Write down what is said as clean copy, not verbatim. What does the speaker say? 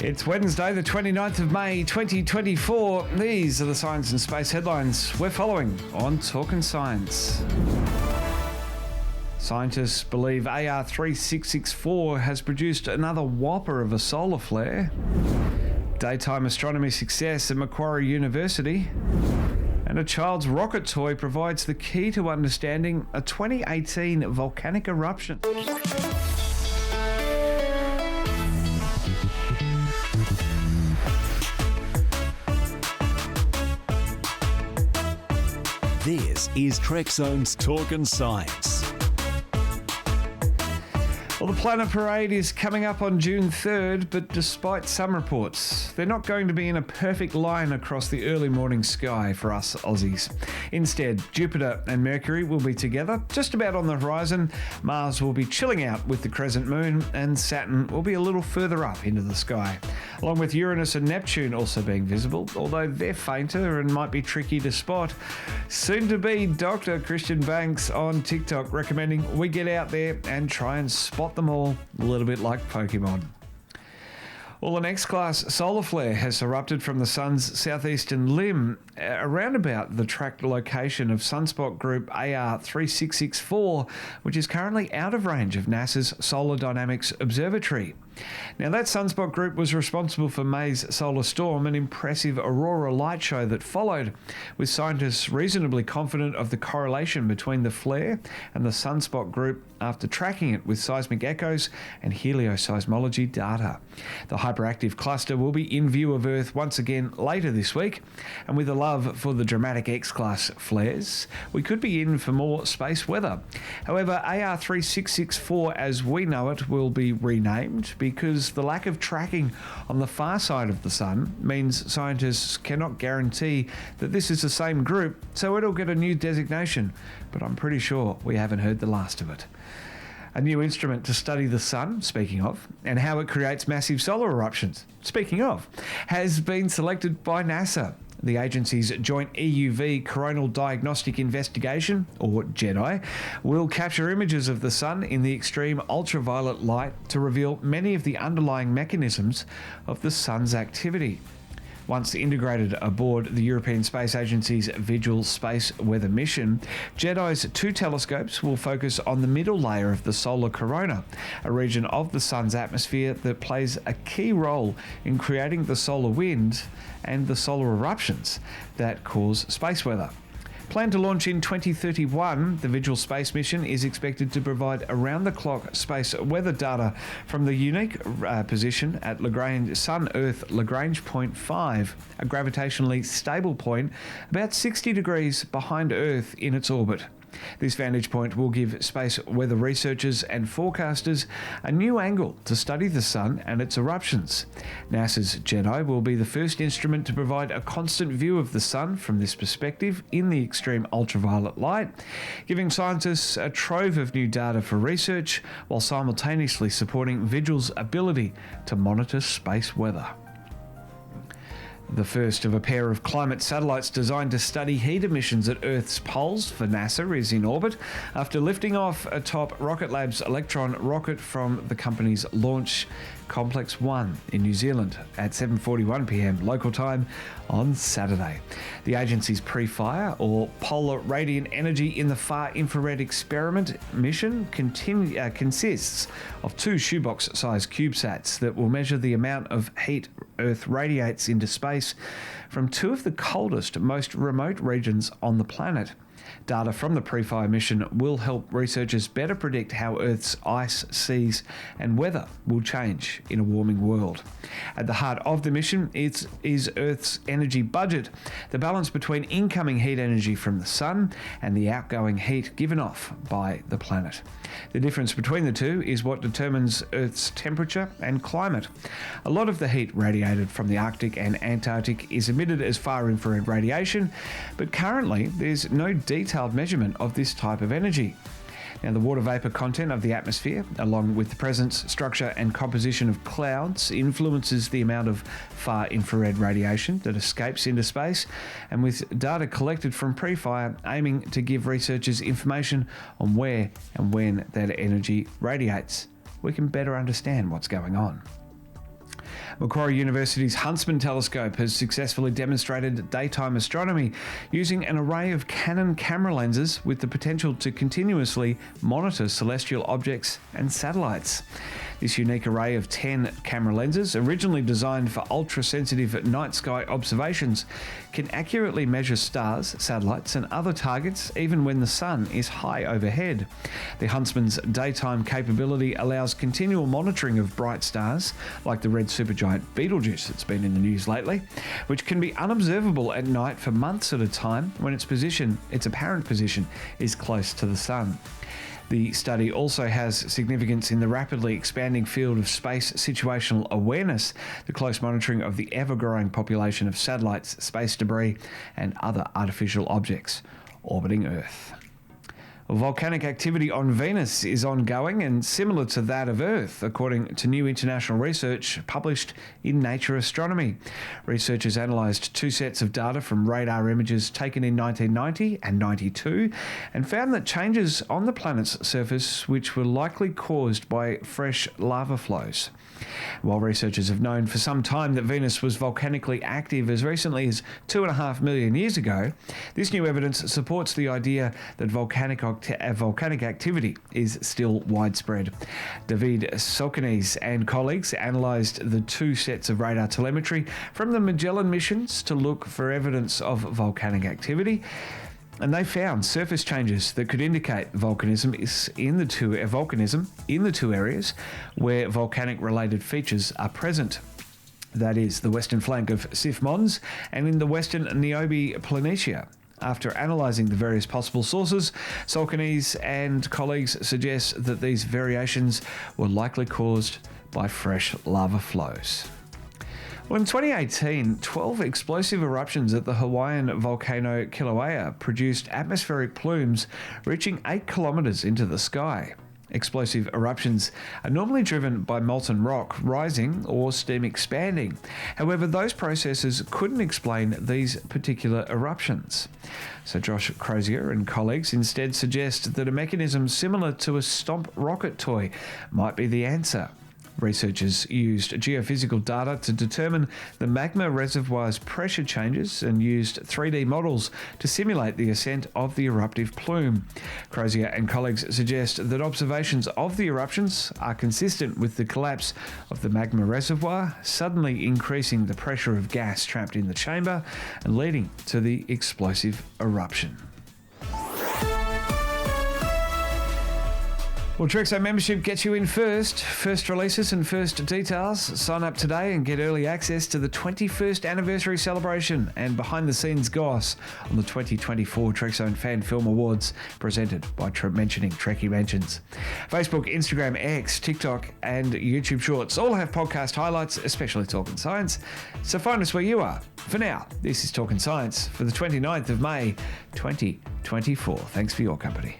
It's Wednesday, the 29th of May, 2024. These are the science and space headlines we're following on Talkin' Science. Scientists believe AR 3664 has produced another whopper of a solar flare. Daytime astronomy success at Macquarie University. And a child's rocket toy provides the key to understanding a 2018 volcanic eruption. This is Trek Zone's Talkin' Science. Well, the Planet Parade is coming up on June 3rd, but despite some reports, they're not going to be in a perfect line across the early morning sky for us Aussies. Instead, Jupiter and Mercury will be together, just about on the horizon. Mars will be chilling out with the crescent moon, and Saturn will be a little further up into the sky, along with Uranus and Neptune also being visible, although they're fainter and might be tricky to spot. Soon to be Dr. Christian Banks on TikTok recommending we get out there and try and spot them all, a little bit like Pokemon. Well, an X-class solar flare has erupted from the sun's southeastern limb around about the tracked location of sunspot group AR 3664, which is currently out of range of NASA's Solar Dynamics Observatory. Now, that sunspot group was responsible for May's solar storm, an impressive aurora light show that followed, with scientists reasonably confident of the correlation between the flare and the sunspot group after tracking it with seismic echoes and helioseismology data. The hyperactive cluster will be in view of Earth once again later this week, and with a love for the dramatic X-class flares, we could be in for more space weather. However, AR 3664 as we know it will be renamed because the lack of tracking on the far side of the sun means scientists cannot guarantee that this is the same group, so it'll get a new designation, but I'm pretty sure we haven't heard the last of it. A new instrument to study the sun, speaking of, and how it creates massive solar eruptions, speaking of, has been selected by NASA. The agency's Joint EUV Coronal Diagnostic Investigation, or JEDI, will capture images of the sun in the extreme ultraviolet light to reveal many of the underlying mechanisms of the sun's activity. Once integrated aboard the European Space Agency's Vigil Space Weather Mission, JEDI's two telescopes will focus on the middle layer of the solar corona, a region of the sun's atmosphere that plays a key role in creating the solar wind and the solar eruptions that cause space weather. Planned to launch in 2031, the Vigil Space Mission is expected to provide around-the-clock space weather data from the unique position at Sun-Earth Lagrange Point 5, a gravitationally stable point about 60 degrees behind Earth in its orbit. This vantage point will give space weather researchers and forecasters a new angle to study the sun and its eruptions. NASA's JEDI will be the first instrument to provide a constant view of the sun from this perspective in the extreme ultraviolet light, giving scientists a trove of new data for research while simultaneously supporting Vigil's ability to monitor space weather. The first of a pair of climate satellites designed to study heat emissions at Earth's poles for NASA is in orbit after lifting off atop Rocket Lab's Electron rocket from the company's Launch Complex 1 in New Zealand at 7:41 p.m. local time on Saturday. The agency's PREFIRE, or Polar Radiant Energy in the Far Infrared Experiment mission, consists of two shoebox-sized CubeSats that will measure the amount of heat Earth radiates into space from two of the coldest, most remote regions on the planet. Data from the PREFIRE mission will help researchers better predict how Earth's ice, seas, and weather will change in a warming world. At the heart of the mission is Earth's energy budget, the balance between incoming heat energy from the sun and the outgoing heat given off by the planet. The difference between the two is what determines Earth's temperature and climate. A lot of the heat radiated from the Arctic and Antarctic is emitted as far infrared radiation, but currently there's no detailed measurement of this type of energy. Now, the water vapor content of the atmosphere, along with the presence, structure, and composition of clouds, influences the amount of far infrared radiation that escapes into space, and with data collected from PREFIRE aiming to give researchers information on where and when that energy radiates, we can better understand what's going on. Macquarie University's Huntsman telescope has successfully demonstrated daytime astronomy using an array of Canon camera lenses with the potential to continuously monitor celestial objects and satellites. This unique array of 10 camera lenses, originally designed for ultra-sensitive night sky observations, can accurately measure stars, satellites and other targets even when the sun is high overhead. The Huntsman's daytime capability allows continual monitoring of bright stars, like the red supergiant Betelgeuse that's been in the news lately, which can be unobservable at night for months at a time when its apparent position, is close to the sun. The study also has significance in the rapidly expanding field of space situational awareness, the close monitoring of the ever-growing population of satellites, space debris, and other artificial objects orbiting Earth. Volcanic activity on Venus is ongoing and similar to that of Earth, according to new international research published in Nature Astronomy. Researchers analysed 2 sets of data from radar images taken in 1990 and 92 and found that changes on the planet's surface which were likely caused by fresh lava flows. While researchers have known for some time that Venus was volcanically active as recently as 2.5 million years ago, this new evidence supports the idea that volcanic activity is still widespread. David Salkanis and colleagues analysed the 2 sets of radar telemetry from the Magellan missions to look for evidence of volcanic activity, and they found surface changes that could indicate volcanism in the two areas where volcanic-related features are present. That is, the western flank of Sif Mons and in the western Niobe Planitia. After analysing the various possible sources, Salkanis and colleagues suggest that these variations were likely caused by fresh lava flows. Well, in 2018, 12 explosive eruptions at the Hawaiian volcano Kilauea produced atmospheric plumes reaching 8 kilometres into the sky. Explosive eruptions are normally driven by molten rock rising or steam expanding. However, those processes couldn't explain these particular eruptions. So Josh Crozier and colleagues instead suggest that a mechanism similar to a Stomp rocket toy might be the answer. Researchers used geophysical data to determine the magma reservoir's pressure changes and used 3D models to simulate the ascent of the eruptive plume. Crozier and colleagues suggest that observations of the eruptions are consistent with the collapse of the magma reservoir, suddenly increasing the pressure of gas trapped in the chamber and leading to the explosive eruption. Well, Trexo membership gets you in first releases and first details. Sign up today and get early access to the 21st anniversary celebration and behind-the-scenes goss on the 2024 Trexo Fan Film Awards, presented by Mentioning Trekkie Mentions. Facebook, Instagram, X, TikTok and YouTube Shorts all have podcast highlights, especially Talkin' Science, so find us where you are. For now, this is Talkin' Science for the 29th of May, 2024. Thanks for your company.